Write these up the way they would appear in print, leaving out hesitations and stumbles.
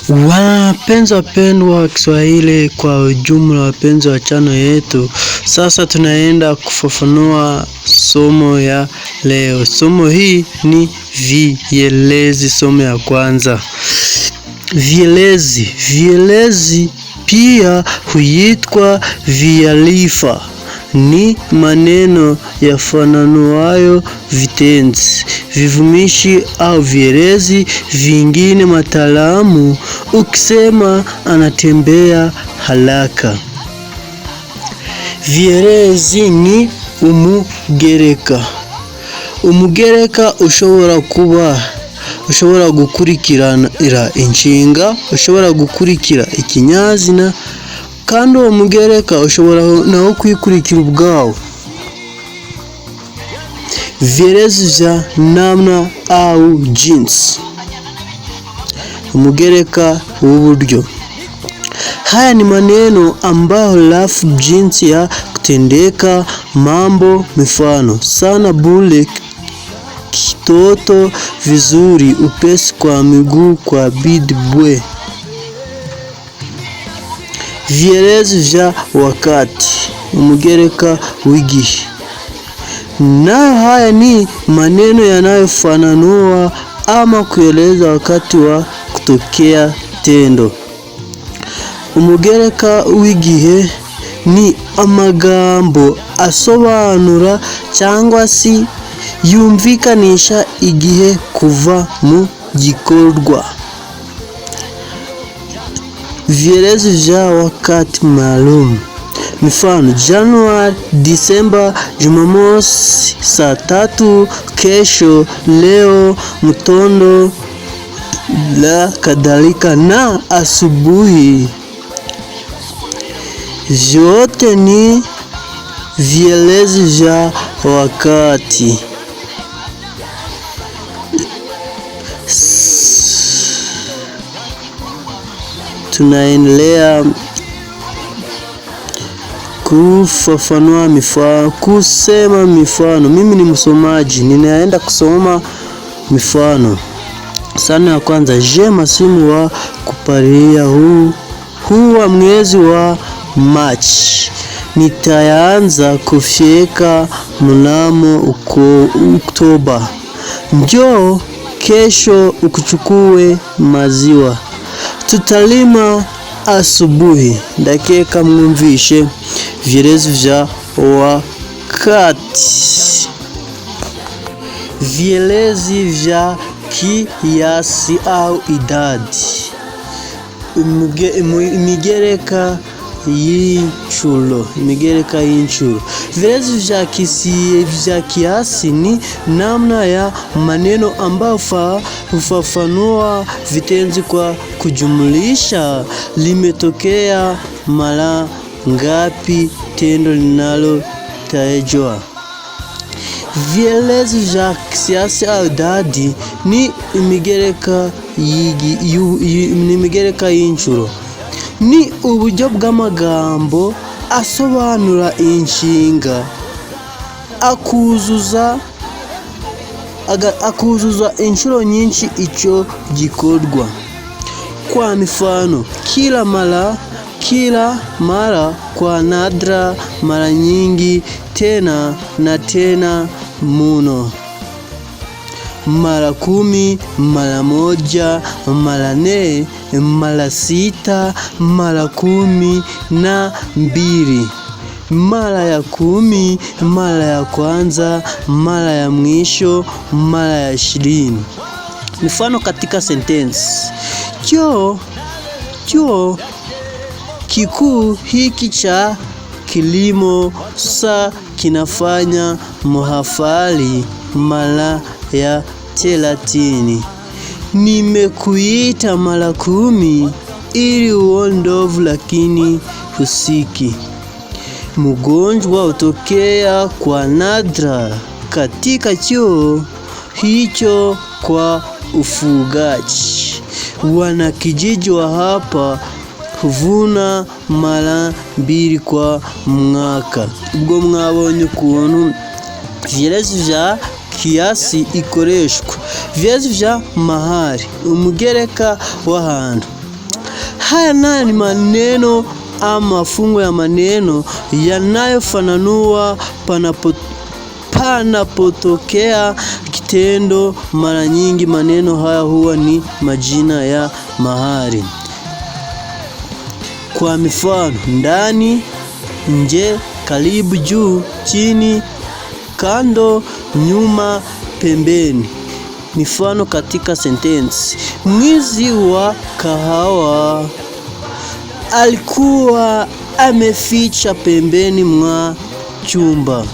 Wapenzi wapendwa wa Kiswahili kwa ujumla, wapenzi wa chano yetu, sasa tunaenda kufafanua somo ya leo. Somo hii ni vielezi, somo ya kwanza. Vielezi. Vielezi pia huitwa vialifa. Ni maneno yafananuayo vitenzi, vivumishi au vielezi vingine. Mataalamu ukisema anatembea haraka. Vielezi ni umugereka. Umugereka ushobora gukurikirana inshinga, ushobora gukurikira ikinyazina, kandi uwo mugereka ushobora nawo kwikurikira ubwawo. Vielezi vya namna au jinsi. Umugereka w'uburyo. Haya ni maneno ambayo lafu jinsi ya kutendeka mambo. Mifano: sana, bure, kitoto, vizuri, upesi, kwa miguu, kwa bidi, bwe. Vielezi vya wakati. Umugereka w'igihe. Na haya ni maneno yanayofananua ama kueleza wakati wa kutokea tendo. Umugereka w'igihe ni amagambo asobanura cyangwa si yumvikanisha igihe kuva mu gikorwa. Vielezi vya wakati maalum. Mifano: Januari, Disemba, Jumamosi, saa 3, kesho, leo, mtondo, la kadhalika, na asubuhi. Vyote ni vielezi vya wakati. Tunaendelea kufafanua mifano, kusema mifano. Mimi ni msomaji, ninaenda kusoma mifano. Sana ya kwanza: je, masimu wa kuparia huu wa mwezi wa Machi. Nitaanza kufyeka mnamo Oktoba. Njoo kesho ukuchukue maziwa. Tutalima asubuhi. Dakika mwumvishe vielezi vya wakati. Vielezi vya kiasi au idadi. Imigereka y'inshuro. Imigereka y'inshuro. Vielezi vya kiasi ni namna ya maneno ambayo hufafanua vitenzi kwa kujumlisha. Limetokea mara ngapi tendo linalotajwa. Vielezi vya kiasi au idadi ni imigereka y'inshuro. Ni uburyo bw'amagambo asobanura inshinga akuzuza inshuro nyinshi icyo gikorwa. Kwa mifano: kila mara, kwa nadra, mara nyingi, tena na tena, muno. Mara 10, mara 1, mara 4, mara 6, mara 12. Mara ya 10, mara ya kwanza, mara ya mwisho, mara ya 20. Mifano katika sentensi: chuo kikuu hiki cha kilimo kinafanya mahafali mara ya 30. Nimekuita mara 10 ili uondovu, lakini husiki. Mgonjwa hutokea kwa nadra katika chuo hicho kwa ufugaji. Wanakijiji wa hapa huvuna mara 2 kwa mwaka. Ubwo mwabonye ukuntu vielezi vya kiasi ikoreshwa. Vielezi vya mahali, umugereka w'ahantu. Haya nayo ni maneno ama mafungo ya maneno yanayofananua panapotokea kitendo. Mara nyingi maneno haya huwa ni majina ya mahali. Kwa mifano: ndani, nje, karibu, juu, chini, kando, nyuma, pembeni. Mifano katika sentensi: mwizi wa kahawa alikuwa ameficha pembeni mwa chumba.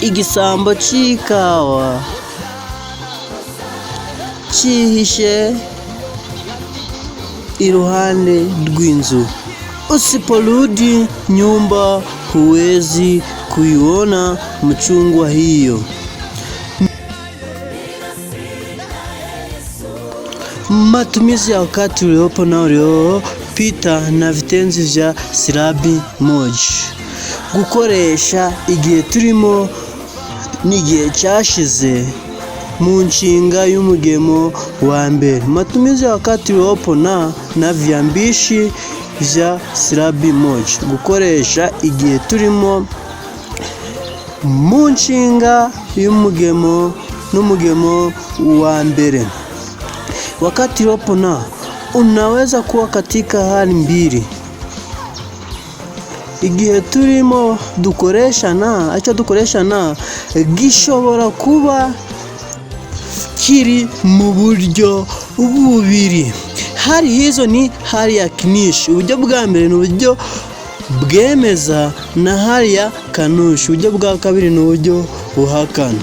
Igisambo cy'ikawa cyihishe iruhande rw'inzu. Usiporudi nyumba huwezi kuiona mchungwa hiyo. Matumizi ya wakati uliopo na uliopita na vitenzi vya silabi moja. Gukoresha igihe turimo n'igihe cyashize mu nshinga y'umugemo wa mbere. Matumizi ya wakati uliopo na viambishi vya silabi moja. Gukoresha igihe turimo mu nshinga y'umugemo n'umugemo wa mbere. Wakati uliopo unaweza kuwa katika hali mbili. Igihe turimo dukoresha gishobora kuba kiri mu buryo bubiri. Hali hizo ni hali ya kinishi. Uburyo bwa mbere ni uburyo bwemeza na hali ya kanushi. Uburyo bwa kabiri ni uburyo buhakana.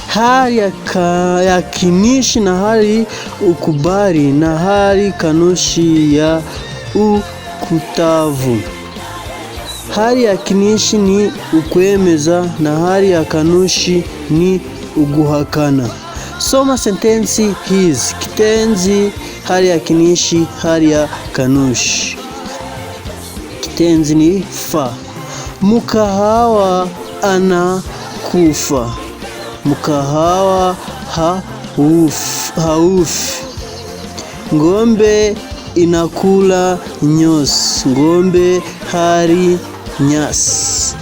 Hali ya kinishi na hali ukubali na hali kanushi ya ukutavu. Hali ya kinishi ni ukwemeza na hali ya kanushi ni uguhakana. Soma sentensi hizi. Kitenzi: hali ya kinishi, hali ya kanushi. Kitenzi ni fa. Mkahawa anakufa. Mkahawa haufi. Ng'ombe inakula nyasi. Ng'ombe hali nyasi.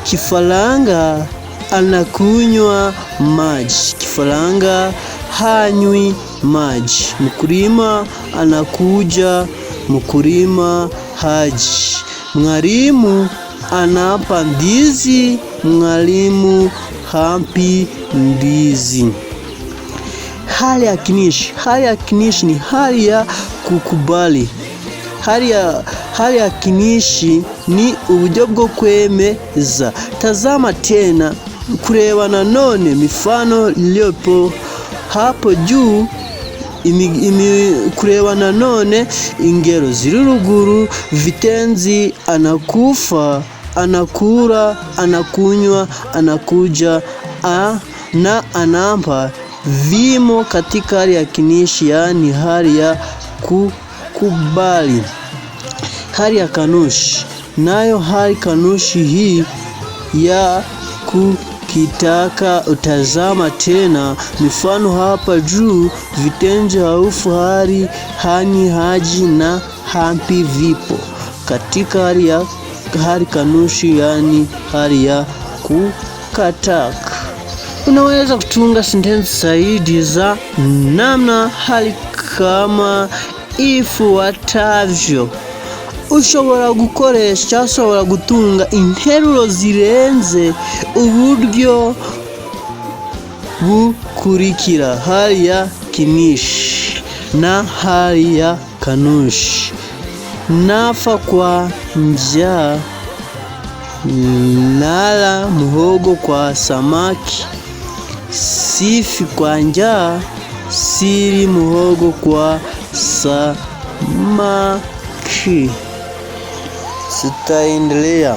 Kifaranga anakunywa maji. Kifaranga hanywi maji. Mkulima anakuja. Mkulima haji. Mwalimu anapa ndizi. Mwalimu hampi ndizi. Hali ya kinishi. Hali ya kinishi ni hali ya kukubali. Hali ya kinishi ni uburyo bwo kwemeza. Tazama tena. Kureba nanone. Mifano iliyopo hapo juu. Kureba nanone ingero ziri ruguru. Vitenzi: anakufa, anakula, anakunywa, anakuja na anampa vimo katika hali ya kinishi, yani hali ya kukubali. Hali ya kanushi. Nayo hali kanushi hii ya kukitaka. Utazama tena mifano hapa juu. Vitenzi haufu, hali, hani, haji na hampi vipo katika hali kanushi, yani hali ya kukataka. Unaweza kutunga sentensi zaidi za namna hali kama ifuatavyo. Ushobora gutunga interuro zirenze uburyo bukurikira: hali ya kinishi na hali ya kanushi. Nafa kwa njaa. Nala muhogo kwa samaki. Sifi kwa njaa. Sili muhogo kwa samaki. Sitaendelea.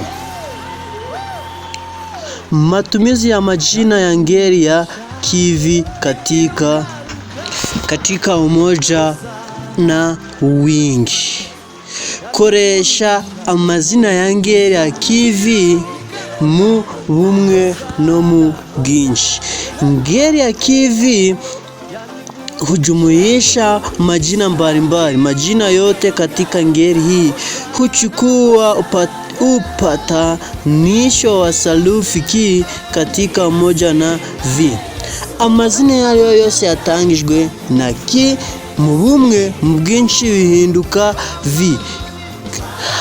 Matumizi ya majina ya ngeli ya kivi katika umoja na wingi. Koresha amazina ya ngeli ya kivi mu bumwe no mu bwinshi. Ngeli ya kivi hujumuisha majina mbalimbali. Majina yote katika ngeli hii huchukua upatanisho wa sarufi ki katika moja na vi. Amazina yariyo yose yatangijwe na ki mu bumwe mu bwinshi bihinduka vi.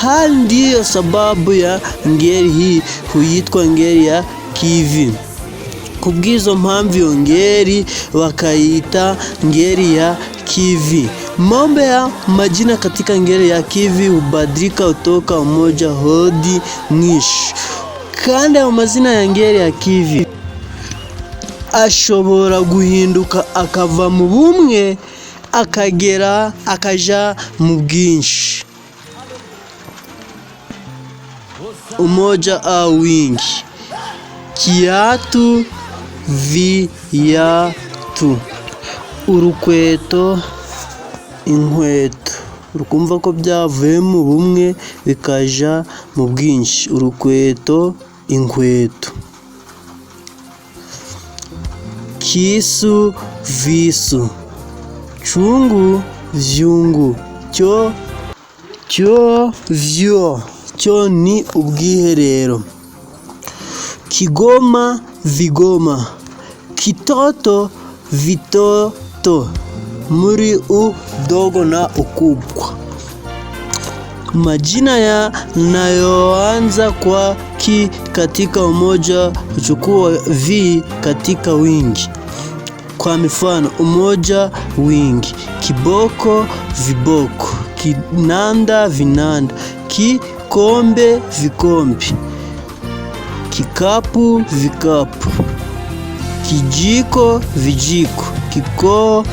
Hali ndiyo sababu ya ngeli hii huyitwa ngeli ya kivi. Kubwizo mpamvu iyo ngeli wakayita ngeli ya kivi. Mambo ya majina katika ngeli ya kivi hubadilika kutoka umoja hadi mwisho. Kandi amazina ya ngeli ya kivi ashobora guhinduka akava mu bumwe akaja mu bwinshi, umoja au wingi. Kiatu, viatu. Urukweto, inkweto. Urukumva ko byavuye mu bumwe bikaja mu bwinshi. Urukweto, inkweto. Kisu, visu. Chungu, vyungu. Vyo. Cyo ni ubwiherero. Kigoma, vigoma. Kitoto, vitoto. Muri udogo na ukubwa. Majina yanayoanza kwa ki katika umoja huchukua vi katika wingi. Kwa mifano: umoja, wingi. Kiboko, viboko. Kinanda, vinanda. Kikombe, vikombe. Kikapu, vikapu. Kijiko, vijiko. Kikoo,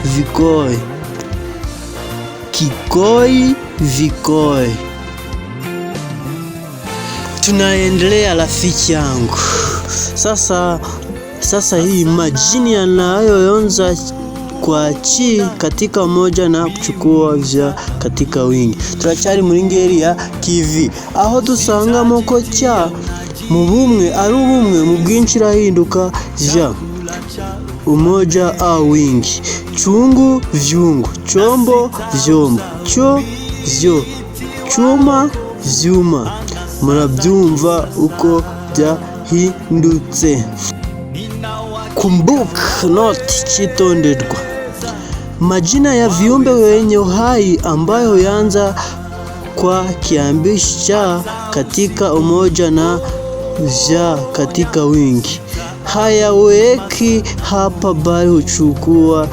vikoi. Kikoi, vikoi. Tunaendelea rafiki yangu. Sasa hii majini yanayoanza kwa chi katika moja na kuchukua vya katika wingi. Turacari muri ngeli ya kivi, aho dusangamo ko cya mu bumwe ari ubumwe, mu bwinshi irahinduka vya, umoja au wingi. Chungu, vyungu. Chombo, vyombo. Cyo, vyo. Chuma, vyuma. Murabyumva uko byahindutse. Kumbuka, note, chitonderwa. Majina ya viumbe wenye uhai ambayo yanza kwa kiambishi cha katika umoja na vya katika wingi hayaweki hapa, bali huchukua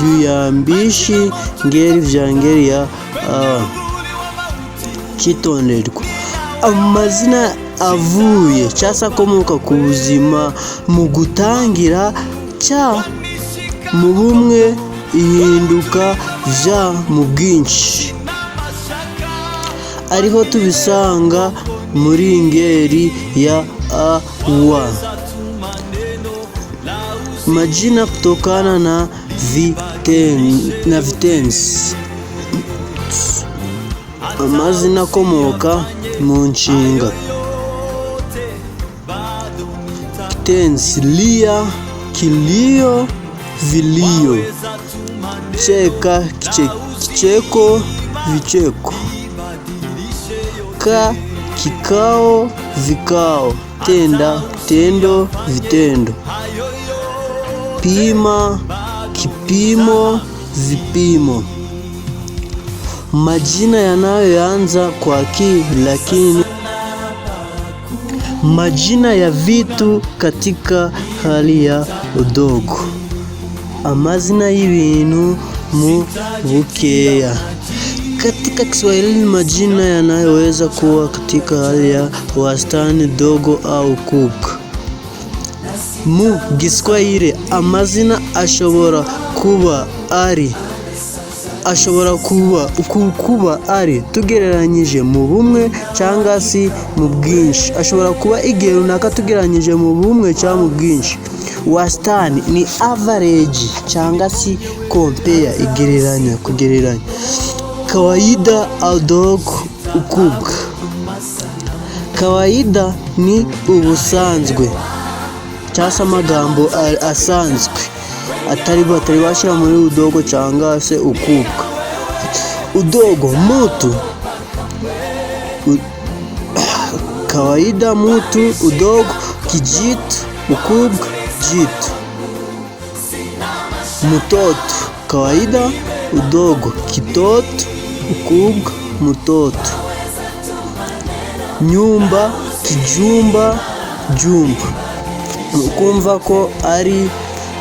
viambishi ngeli vya ngeli ya chitonderwa. Amazina avuye cyasa komoka ku buzima mu gutangira cya mu bumwe ihinduka vya mu bwinshi. Ariho tubisanga muri ngeli ya wa. Majina kutokana na vitenzi. Amazina komoka mu nshinga. Kitenzi: lia, kilio, vilio. Cheka, kicheko, vicheko. Ka, kikao, vikao. Tenda, tendo, vitendo. Pima, kipimo, vipimo. Majina yanayoanza kwa ki lakini. Majina ya vitu katika hali ya udogo. Amazina y'ibintu mu bukeya. Katika Kiswahili majina yanayoweza kuwa katika hali ya wastani, dogo au kubwa. Mu Giswahili amazina ashobora kuba ari tugereranyije mu bumwe cyangwa si mu bwinshi. Ashobora kuba igihe runaka tugereranyije mu bumwe cyangwa mu bwinshi. Wastani ni average cyangwa si compare, kugereranya. Kawaida au dogo, ukubwa. Kawaida ni ubusanzwe cyangwa amagambo asanzwe. atari bashira muri udogo cyangwa se ukubwa. Udogo mutu, kawaida mutu, udogo kijitu, ukubwa jitu. Mtoto kawaida, udogo kitoto, ukubwa mtoto. Nyumba kijumba, jumba. Ukumva ko ari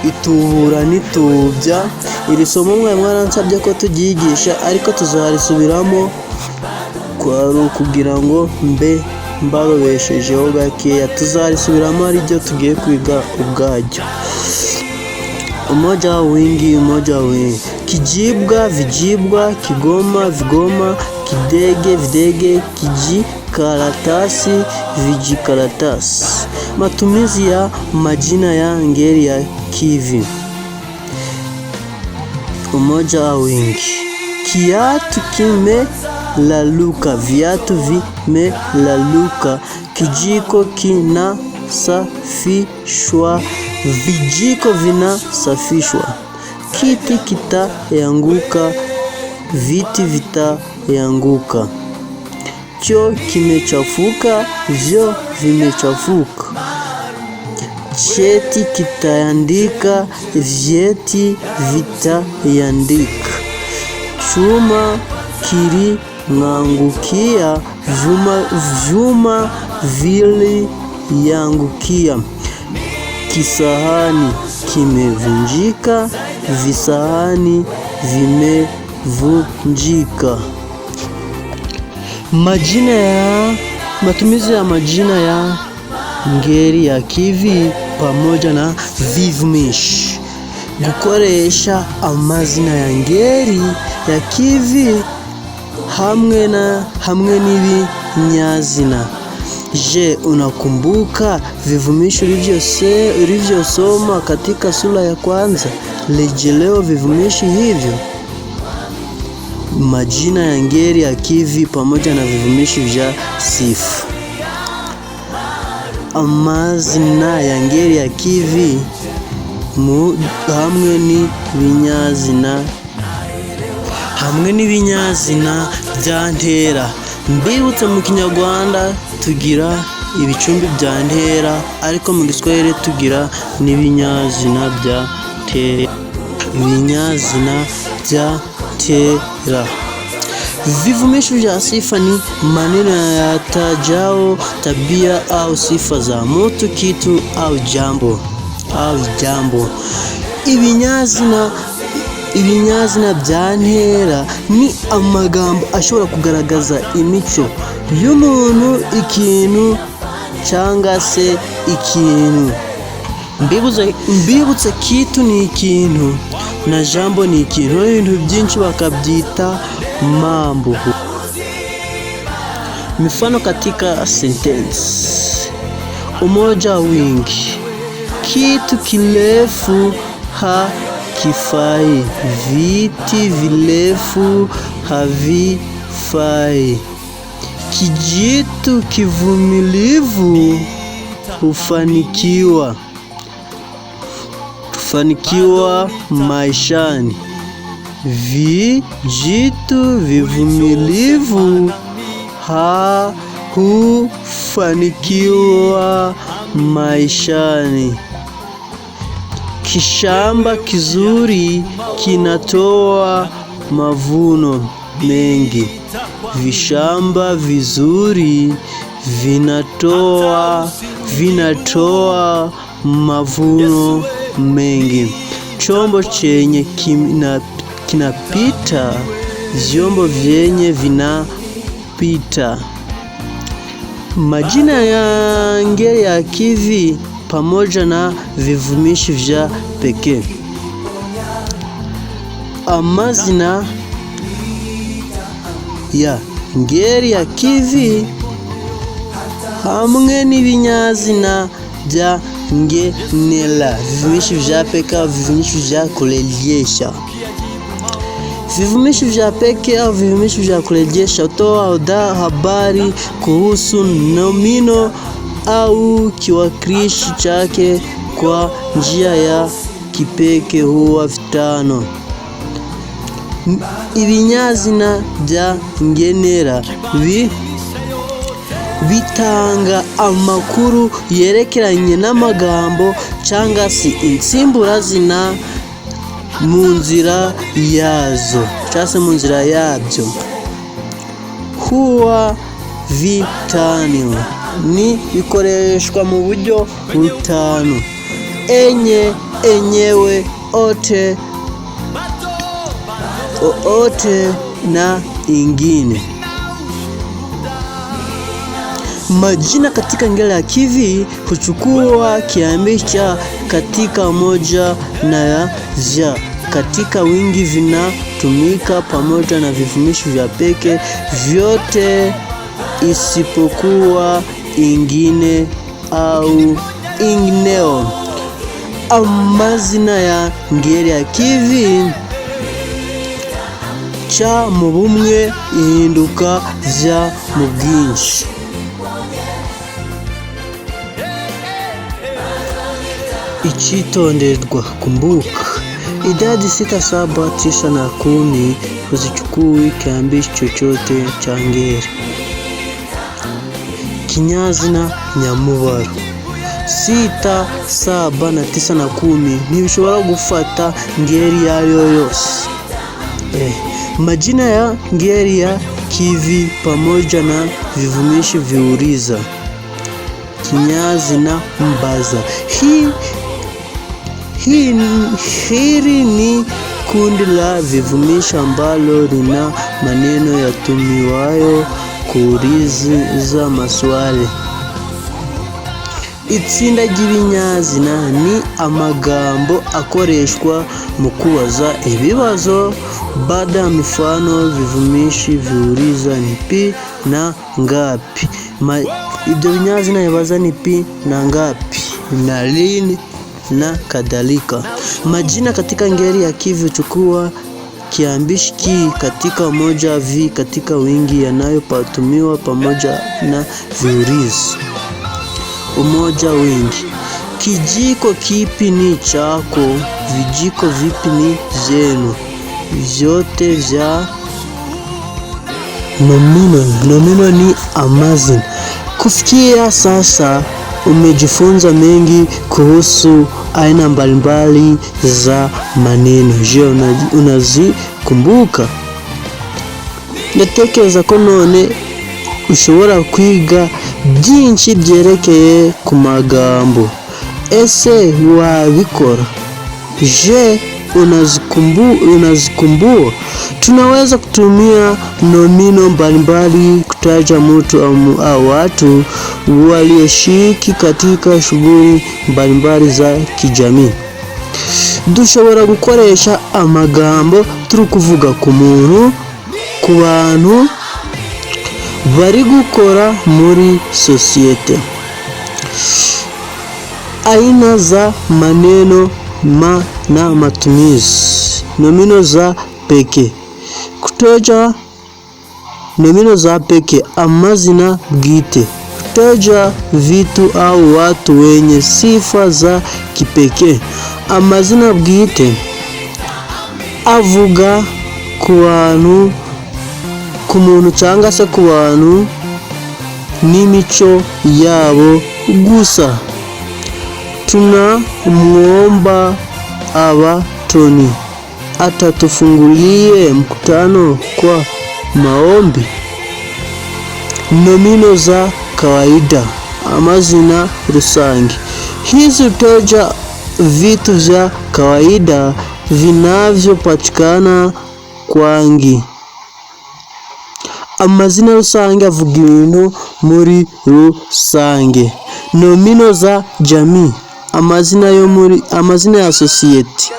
itubura n'itubya. Iri somo mwaransabye ko tugigisha, ariko tuzarisubiramo kugira ngo mbarobeshejeho gakeya. Tuzarisubiramo ari ryo tugiye kwiga ubwajyo. Umoja wingi, umoja wingi. Kijibwa, vijibwa. Kigoma, vigoma. Kidege, videge. Kijikaratasi, vijikaratasi. Matumizi ya majina ya ngeli ya kivi. Umoja wingi. Kiatu kimelaluka, viatu vimelaluka. Kijiko kinasafishwa, vijiko vinasafishwa. Kiti kitaanguka, viti vitaanguka. Choo kimechafuka, vyoo vimechafuka. Cheti kitaandika, vyeti vitaandika. Chuma kilinangukia, vyuma viliangukia. Kisahani kimevunjika, visahani vimevunjika. Matumizi ya majina ya ngeli ya kivi pamoja na vivumishi. Gukoresha amazina ya ngeli ya kivi hamwe n'ibinyazina. Je, unakumbuka vivumishi ulivyosoma katika sura ya kwanza? Rejeleo vivumishi hivyo. Majina ya ngeli ya kivi pamoja na vivumishi vya sifa. Amazina ya ngeli ya kivi hamwe n'ibinyazina bya ntera. Mbibutse mu Kinyarwanda tugira ibicumbi bya ntera, ariko mu Giswahili tugira n'ibinyazina bya tera. Ibinyazina bya tera. Vivumishi vya sifa ni maneno yatajao tabia au sifa za mtu, kitu au jambo. Ibinyazina bya ntera ni amagambo ashobora kugaragaza imico y'umuntu, ikintu cyangwa se ikintu. Mbibutse kitu ni ikintu na jambo ni ikintu. Ibintu byinshi bakabyita mambo. Mifano katika sentensi. Umoja wingi. Kitu kirefu hakifai, viti virefu havifai. Kijitu kivumilivu hufanikiwa maishani. Vijitu vivumilivu hufanikiwa maishani. Kishamba kizuri kinatoa mavuno mengi. Vishamba vizuri vinatoa mavuno mengi. Chombo chenye kinapita, vyombo vyenye vinapita. Majina ya ngeli ya kivi pamoja na vivumishi vya pekee. Amazina ya ngeli ya kivi hamwe n'ibinyazina bya ngenera. Vivumishi vya pekee, vivumishi vya kurejesha. Vivumishi vya pekee au vivumishi vya kurejesha hutoa habari kuhusu nomino au kiwakilishi chake kwa njia ya kipeke huwa vitano. Ibinyazina bya ngenera bitanga amakuru yerekeranye n'amagambo cyangwa se insimburazina mu nzira yazo cyangwa se mu nzira yabyo. Huwa vitano ni bikoreshwa mu buryo butanu: enye, enyewe, ote, oote na ingine. Majina katika ngeli ya kivi huchukua kiambishi cha katika moja na ya vya katika wingi, vinatumika pamoja na vivumishi vya peke vyote isipokuwa ingine au ingineo. Amazina ya ngeli ya kivi cha mu bumwe ihinduka vya mu bwinshi. Ichitonderwa: kumbuka, idadi 6, 7, 9 na 10 huzichukui kiambishi chochote cha ngeli. Kinyazina nyamubaro 6, 7 na 9 na 10 ntibishobora gufata ngeli yayo yose. Majina ya ngeli ya kivi pamoja na vivumishi viuliza. Kinyazina mbaza. Hili ni kundi la vivumishi ambalo lina maneno yatumiwayo kuuliza maswali. Itsinda ry'ibinyazina ni amagambo akoreshwa mu kubaza ibibazo. Baada ya mifano, vivumishi viuliza ni pi na ngapi. Ibyo binyazina yabaza ni pi na ngapi na lini na kadhalika. Majina katika ngeli ya kivi huchukua kiambishi ki katika moja, vi katika wingi, yanayopatumiwa pamoja na viulizi. Umoja, wingi. Kijiko kipi ni chako? Vijiko vipi ni vyenu? Vyote vya nomino. Nomino ni amazina. Kufikia sasa umejifunza mengi kuhusu aina mbalimbali za maneno. Je, unazikumbuka? Ndatekereza ko none ushobora kwiga byinshi byerekeye ku magambo. Ese wabikora? Je, unazikumbuka? Tunaweza kutumia nomino mbalimbali kutaja mtu au watu walioshiriki katika shughuli mbalimbali za kijamii. Dushobora gukoresha amagambo turi kuvuga ku muntu, ku bantu bari gukora muri sosiyete. Aina za maneno na matumizi. Nomino za peke. Kutoja nomino za peke: amazina bwite, kutoja vitu au watu wenye sifa za kipekee. Amazina bwite avuga ku bantu, ku muntu cyangwa se ku bantu n'imico yabo gusa. Tunamwomba Abatoni atatufungulie mkutano kwa maombi. Nomino za kawaida. Amazina rusange. Hizi hutoja vitu vya kawaida vinavyopatikana kwangi. Amazina rusange avuga ibintu muri rusange. Nomino za jamii. Amazina ya sosiyete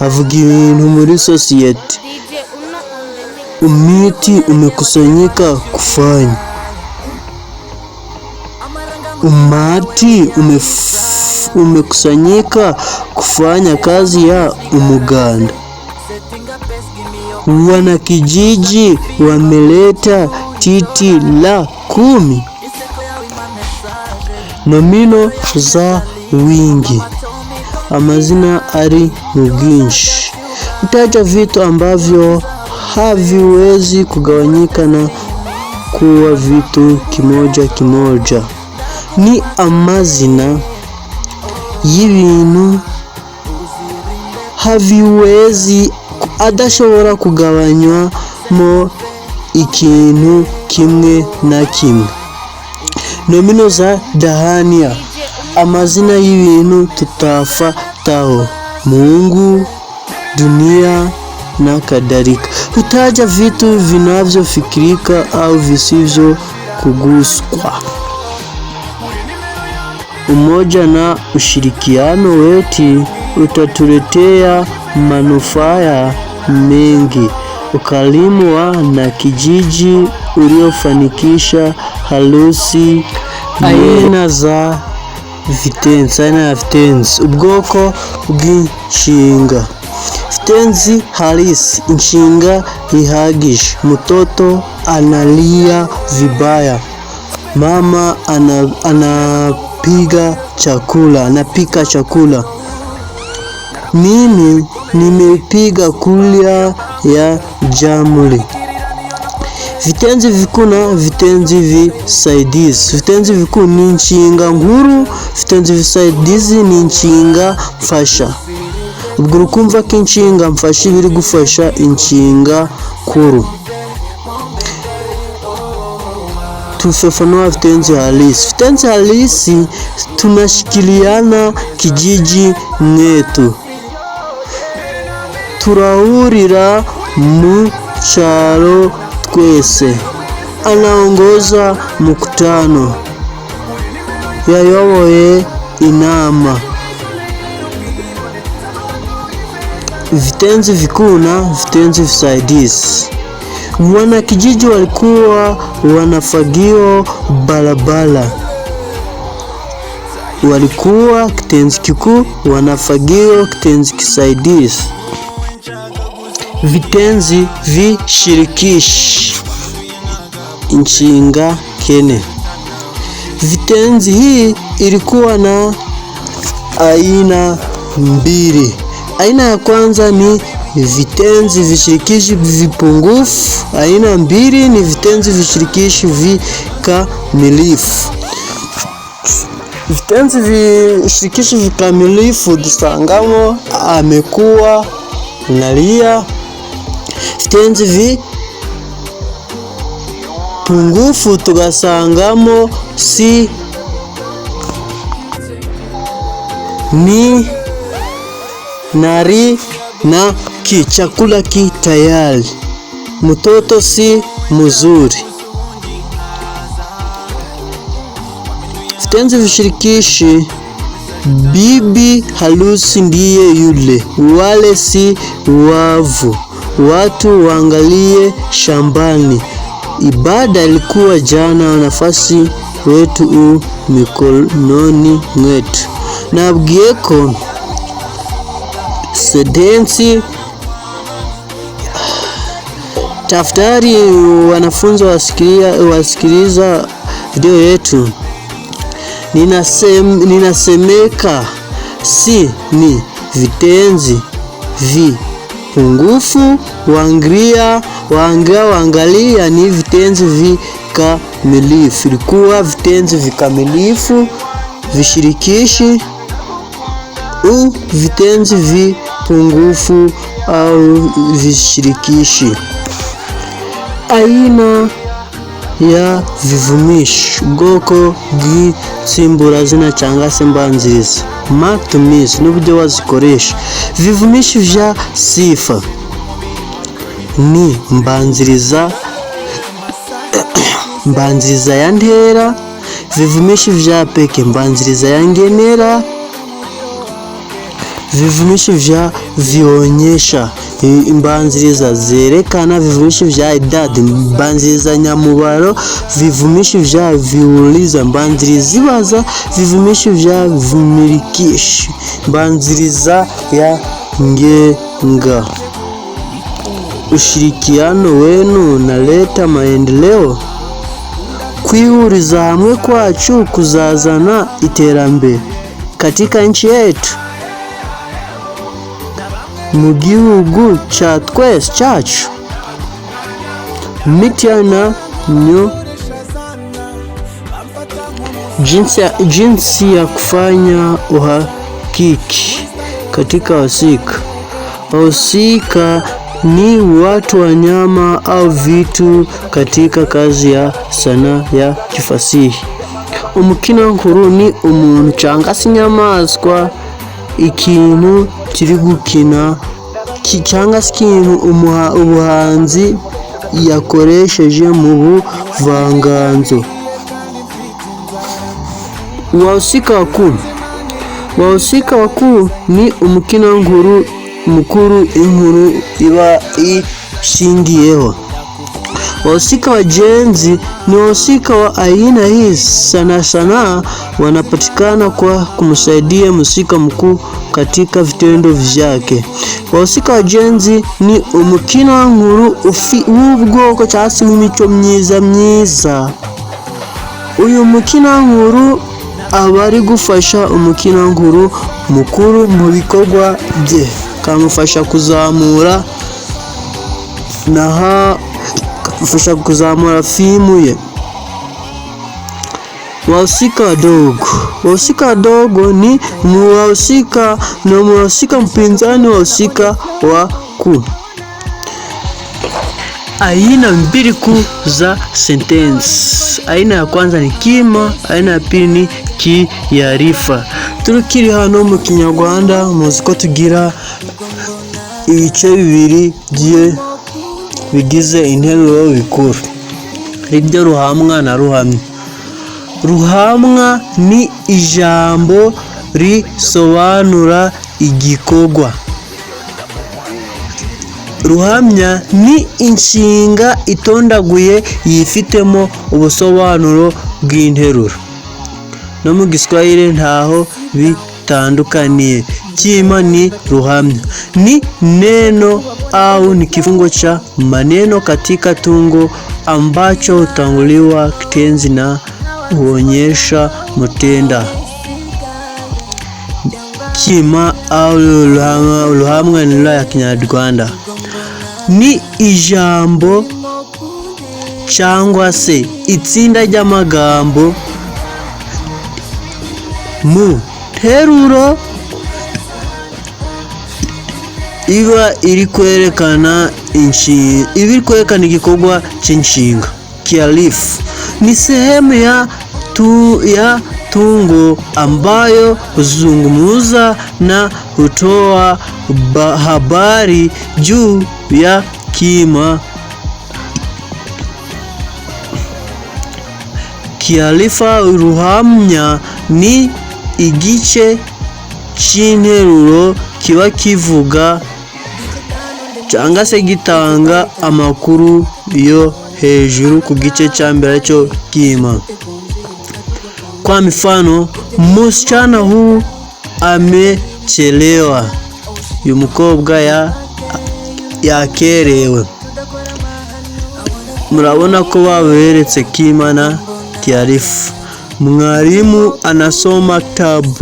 avuga ibintu muri sosiyete. Umiti umekusanyika kufanya. Umati umekusanyika kufanya kazi ya umuganda. Wanakijiji wameleta titi la 10. Nomino za wingi. amazina ari mu bwinshi. Utaja vitu ambavyo haviwezi kugawanyika na kuwa vitu kimoja kimoja. Ni amazina y'ibintu haviwezi adashobora kugabanywa mo ikintu kimwe na kimwe. Nomino za dahania, amazina y'ibintu tutafataho: Mungu, dunia na kadhalika. Hutaja vitu vinavyofikirika au visivyo kuguswa. Umoja na ushirikiano wetu utatuletea manufaa mengi. Ukarimu wa na kijiji uliofanikisha harusi. Aina za vitenzi. Ubwoko bw'inshinga. Vitenzi halisi: inshinga ihagije. Mtoto analia vibaya. Mama anapika chakula. Mimi nimepiga kura ya jamhuri. Vitenzi vikuu na vitenzi visaidizi. Vitenzi vikuu ni inshinga nkuru, vitenzi visaidizi ni inshinga mfasha. Ubwo urukumva ko inshinga mfasha biri gufasha inshinga nkuru. Tufafanua vitenzi halisi. Vitenzi halisi: tunashikiliana kijiji mwetu. Turahurira mu cyaro twese. Anaongoza mkutano. Yayoboye inama. Vitenzi vikuu na vitenzi visaidizi. Wanakijiji walikuwa wanafagio barabara. Walikuwa kitenzi kikuu, wanafagio kitenzi kisaidizi. Vitenzi vishirikishi. Inshinga kene. Vitenzi hii ilikuwa na aina mbili. Aina ya kwanza ni vitenzi vishirikishi vipungufu. Aina mbili ni vitenzi vishirikishi vikamilifu. Vitenzi vishirikishi vikamilifu dusangamo amekuwa, unalia. Vitenzi vipungufu tugasangamo si, ni, nari na ki. Chakula ki tayari. Mtoto si mzuri. Vitenzi vishirikishi: bibi harusi ndiye yule. Wale si wavu. Watu waangalie shambani. Ibada ilikuwa jana. Nafasi wetu mikononi mwetu. Nabwieko sentensi. Tafadhali wanafunzi wasikiliza video yetu. Ninasemeka si ni vitenzi vipungufu. Waangalia ni vitenzi vikamilifu. Ilikuwa vitenzi vikamilifu vishirikishi. Vitenzi vipungufu au vishirikishi. Aina ya vivumishi. Ubwoko bw'insimburazina cyangwa se mbanziriza. Matumizi n'uburyo wazikoresha. Vivumishi vya sifa ni mbanziriza ya ntera. Vivumishi vya peke: mbanziriza ya ngenera. Vivumishi vya vionyesha: imbanziriza zerekana. Vivumishi vya idadi: mbanziriza nyamubaro. Vivumishi vya viuliza: mbanziriza ibaza. Vivumishi vya vumilikishi: mbanziriza ya ngenga. Ushirikiano wenu unaleta maendeleo. Kwihuriza hamwe kwacu kuzazana iterambere katika nchi yetu. mu gihugu cha twese cyacu. Mitihani nyo jinsi ya kufanya uhakiki katika wahusika. Wahusika ni watu, wanyama au vitu katika kazi ya sanaa ya kifasihi. Umukinankuru ni umuntu cyangwa se inyamaswa, ikintu kiri gukina cyangwa se ikintu ubuhanzi yakoresheje mu buvanganzo. Wahusika wakuu ni umukinankuru mukuru inkuru iba ishingiyeho. Wahusika wajenzi ni wahusika wa aina hii sana wanapatikana kwa kumsaidia mhusika mkuu katika vitendo vyake. Wahusika wajenzi ni umukinankuru w'ubwoko cyangwa se w'imico myiza. Uyu mukinankuru aba ari gufasha umukinankuru mukuru mu bikorwa bye, kamufasha kuzamura fimu ye. Wahusika wadogo ni wahusika mpinzani wahusika wakuu. Aina mbili kuu za sentensi. Aina ya kwanza ni kima, aina ya pili ni kiarifa. Turukiri hano mu Kinyarwanda muzi ko tugira ibice bibiri bigize interuro bikuru, ibyo ruhamwa na ruhamya. Ruhamwa ni ijambo risobanura igikorwa. Ruhamya ni inshinga itondaguye yifitemo ubusobanuro bw'interuro. No mu Giswahili ntaho bitandukaniye. Kima ni ruhamya, ni neno au ni kifungo cha maneno katika tungo ambacho hutanguliwa kitenzi na huonyesha mtenda. Kima au ruhamwa ni lugha ya Kinyarwanda, ni ijambo cyangwa se itsinda ry'amagambo mu nteruro iba iri kwerekana igikorwa cy'inshinga. Kiarifu ni sehemu ya tungo ambayo huzungumza na hutoa habari juu ya kima. Kiarifa ruhamya ni igice cy'interuro kiba kivuga cyangwa se gitanga amakuru yo hejuru ku gice cya mbere cyo kima. Kwa mfano, msichana huu amechelewa. Uyu mukobwa yakerewe. Murabona ko baberetse kima na kiarifu. Mwalimu anasoma kitabu.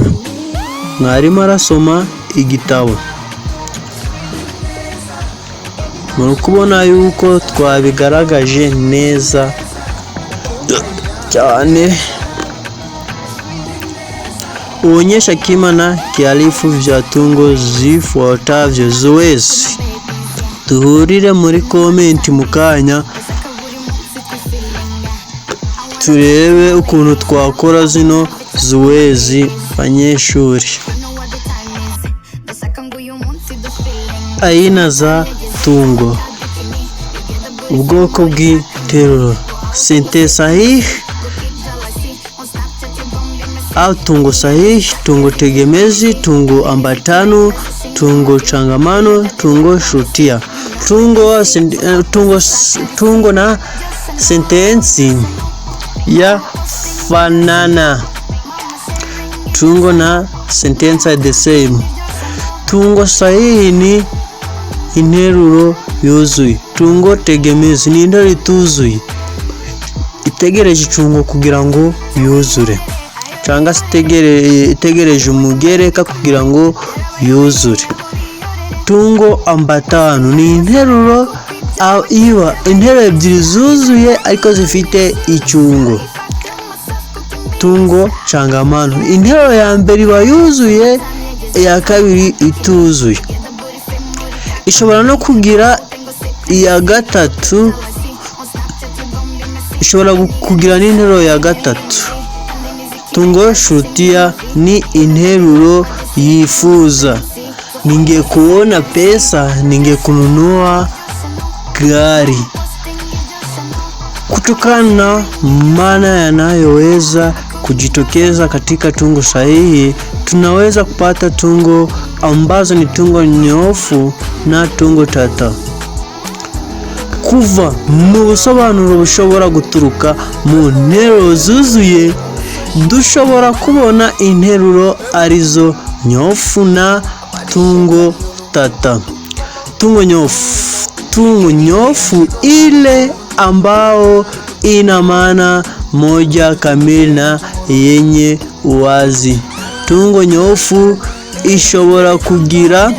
Mwalimu arasoma igitabo. Murukubona yuko twabigaragaje neza cyane. Uonyesha kima na kiarifu vya tungo zifuatavyo zoezi. Tuhurire muri komenti mukanya turebe ukuntu twakora zino zoezi banyeshuri. Aina za tungo. Ubwoko bw'interuro. Sentensi sahihi au tungo sahihi, tungo tegemezi, tungo ambatano, tungo changamano, tungo shutia. Tungo na sentensi ya fanana. Tungo na sentensi are the same. Tungo sahihi ni interuro yuzuye. Tungo tegemezi ni interuro ituzuye, itegereje icungo kugira ngo yuzure, cyangwa se itegereje umugereka kugira ngo yuzure. tungo ambatano ni interuro iba interuro ebyiri zuzuye ariko zifite icyungo. Tungo changamano, interuro ya mbere iba yuzuye, iya kabiri ituzuye. Ishobora no kugira iya gatatu, ishobora kugira n'interuro ya gatatu. Tungo shurutia ni interuro yifuza. Ningekuona pesa, ningekununua gari. Kutokana na maana yanayoweza kujitokeza katika tungo sahihi, tunaweza kupata tungo ambazo ni tungo nyofu na tungo tata. Kuva mu busobanuro bushobora guturuka mu nteruro zuzuye, dushobora kubona interuro arizo nyofu na tungo tata. Tungo nyofu ile ambao ina maana moja kamili na yenye uwazi. Tungo nyofu ishobora kugira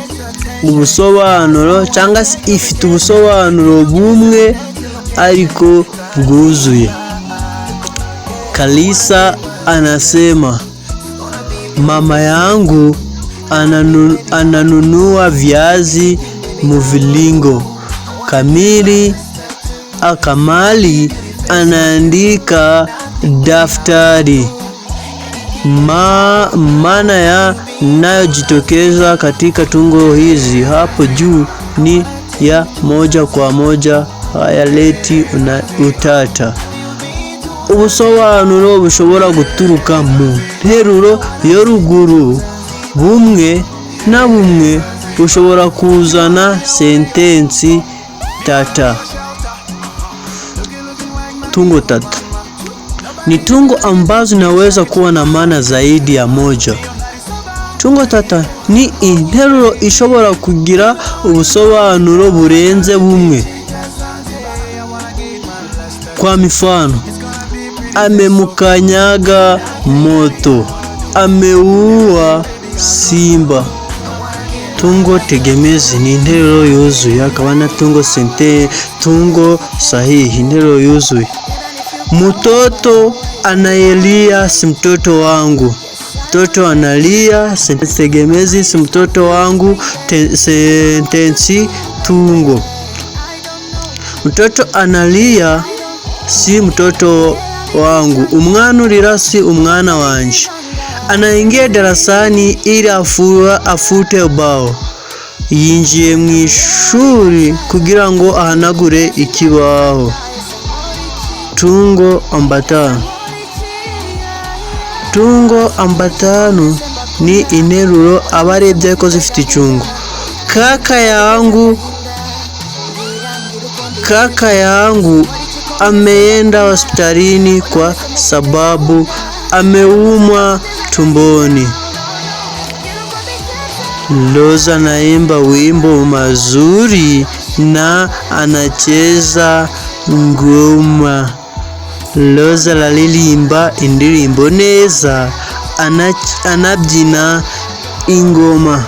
ubusobanuro cyangwa se ifite ubusobanuro bumwe ariko bwuzuye. Kalisa anasema mama yangu ananunua viazi mviringo. Kamali anaandika daftari. Maana yanayojitokeza katika tungo hizi hapo juu ni ya moja kwa moja, hayaleti utata. Ubusobanuro bushobora guturuka mu nteruro yo ruguru. Bumwe na bumwe bushobora kuzana sentensi tata. Tungo tata ni tungo ambazo zinaweza kuwa na maana zaidi ya moja. Tungo tata ni interuro ishobora kugira ubusobanuro burenze bumwe. Kwa mifano, amemukanyaga moto, ameua simba. Tungo tegemezi ni interuro yuzuye, akaba na tungo sahihi, interuro yuzuye. Mtoto anayelia si mtoto wangu. Mtoto analia, sentensi tegemezi si mtoto wangu, sentensi tungo. Mtoto analia si mtoto wangu. Umwana urira si umwana wanje. Anaingia darasani ili afute ubao. Yinjiye mu ishuri kugira ngo ahanagure ikibaho. Tungo ambatano. Tungo ambatano ni interuro abarebye ariko zifite icyungo. Kaka yangu ameenda hospitalini kwa sababu ameumwa tumboni. Loza naimba wimbo mazuri na anacheza ngoma. Loza lalirimba indirimbo neza, anabyina ingoma.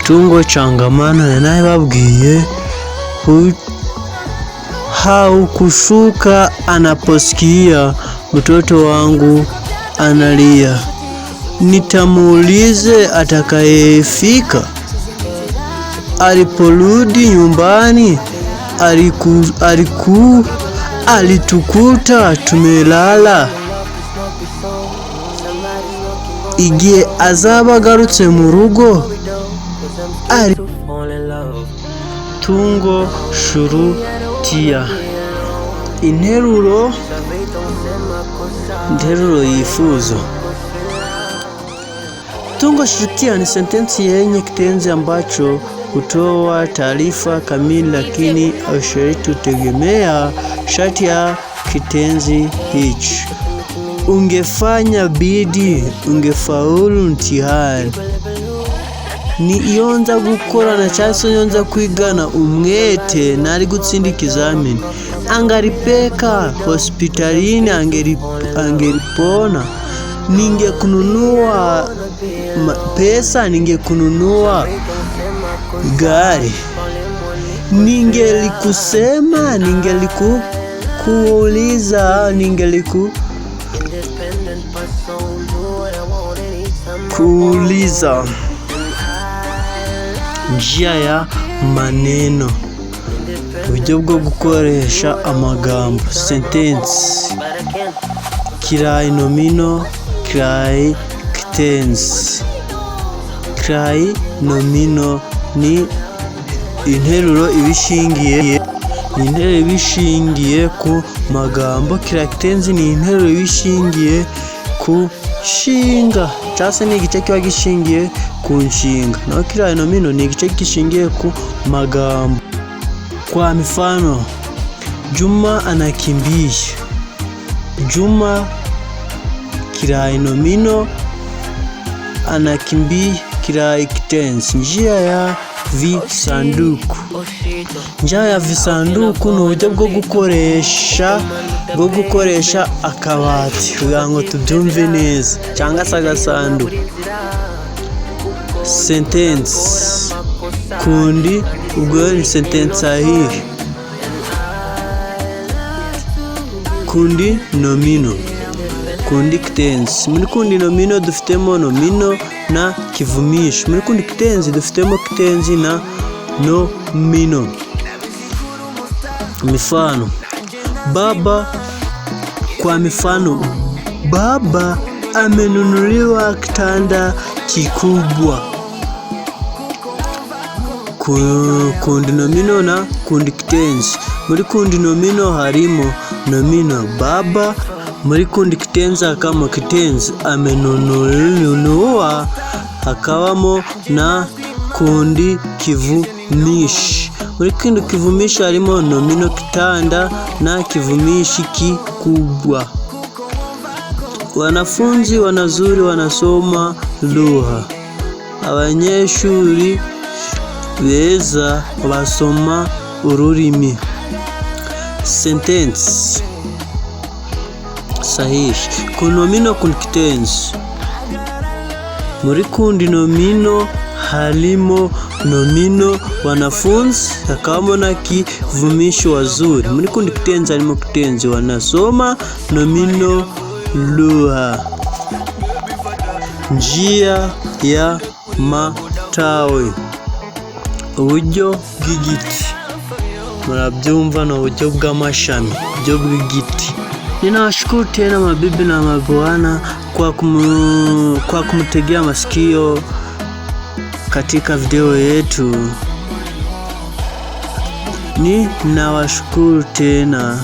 Tungo changamano yanayobabwiye haukushuka anaposikia mtoto wangu analia. Nitamuulize atakayefika. Aliporudi nyumbani alitukuta tumelala. Igihe azaba agarutse mu rugo. Tungo shurutia. Interuro yifuzo. Tungo shurutia ni sentensi yenye kitenzi ambacho hutoa taarifa kamili, lakini sharti hutegemea shati ya kitenzi hichi. Ungefanya bidii, ungefaulu mtihani. Ni iyonza gukorana cyangwa se yonza kwigana umwete nari gutsinda ikizamini. Angaripeka hospitalini angeripona. ningekununua pesa, ningekununua gari, ningelikusema, ningelikuuliza, kuuliza. Njia ya maneno, uburyo bwo gukoresha amagambo. Sentence: kirai nomino, kirai kitenzi. Kirai nomino ni interuro ibishingiye ku magambo. Kirai kitenzi ni interuro ibishingiye ku nshinga, cyase ni igice kiba gishingiye ku nshinga. Naho kirai nomino ni igice gishingiye ku magambo. Kwa mifano: Juma anakimbia. Juma kirai nomino, anakimbia kirai kitenzi. Njia ya visanduku. Njia ya visanduku ni uburyo bwo gukoresha akabati kugira ngo tubyumve neza, cyangwa se agasanduku. Sentence: kundi, ubwo ni sentence sahihi. Kundi nomino, kundi kitenzi. Muri kundi nomino dufitemo nomino na kivumisho. Muri kundi kitenzi dufitemo kitenzi na nomino. Mifano: baba. Kwa mifano: baba amenunuliwa kitanda kikubwa. Kundi nomino na kundi kitenzi. Muri kundi nomino harimo nomino baba, muri kundi kitenzi hakamo kitenzi amenunuliwa, hakabamo na kundi kivumishi. Muri kundi kivumishi harimo nomino kitanda na kivumishi kikubwa. Wanafunzi wanazuri wanasoma lugha. Abanyeshuri beza basoma ururimi. Sentence sahihi. Ku nomino kundi kitenzi. Muri kundi nomino harimo nomino wanafunzi, hakabamo na kivumishi wazuri. Muri kundi kitenzi harimo kitenzi wanasoma, nomino lugha. Njia ya matawi, uburyo bw'igiti. Murabyumva, na uburyo bw'amashami, uburyo bw'igiti. Ninawashukuru tena mabibi na mabwana kwa kumtegea masikio katika video yetu. Ninawashukuru tena.